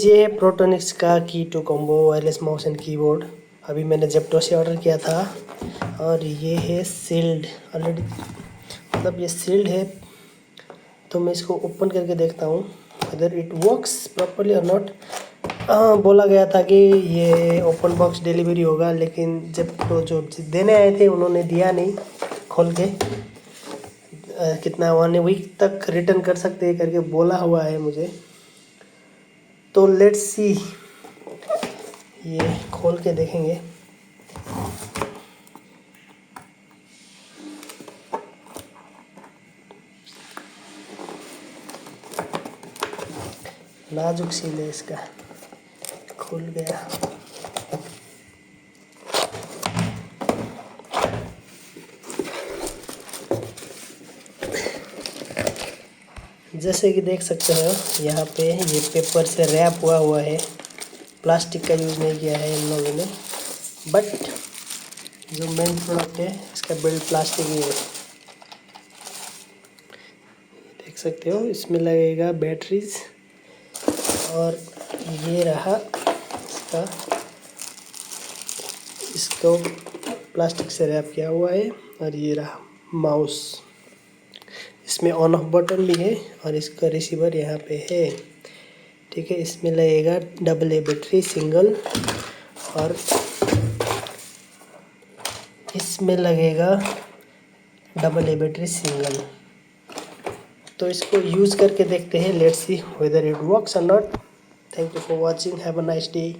ये है प्रोटोनिक्स का की two combo wireless mouse and keyboard. अभी मैंने जेप्टो से ऑर्डर किया था और ये है सील्ड ऑलरेडी, मतलब ये सील्ड है। तो मैं इसको ओपन करके देखता हूँ अदर इट वर्क्स प्रॉपरली और नॉट। बोला गया था कि ये ओपन बॉक्स डिलीवरी होगा, लेकिन जेप्टो जो देने आए थे उन्होंने दिया नहीं खोल के। कितना 1 वीक तक रिटर्न कर सकते हैं करके बोला हुआ है मुझे। तो लेट्स सी, ये खोल के देखेंगे। नाजुक सील है इसका, खुल गया। जैसे कि देख सकते हो यहाँ पे ये पेपर से रैप हुआ है, प्लास्टिक का यूज़ नहीं किया है इन लोगों ने। बट जो मेन प्रोडक्ट है इसका बिल्ड प्लास्टिक ही है। देख सकते हो इसमें लगेगा बैटरीज, और ये रहा इसको प्लास्टिक से रैप किया हुआ है। और ये रहा माउस, इसमें ऑन ऑफ बटन भी है और इसका रिसीवर यहाँ पे है। ठीक है, इसमें लगेगा AA बैटरी सिंगल, और इसमें लगेगा AA बैटरी सिंगल। तो इसको यूज़ करके देखते हैं, let's see whether it works और not. Thank you for watching, have a nice day.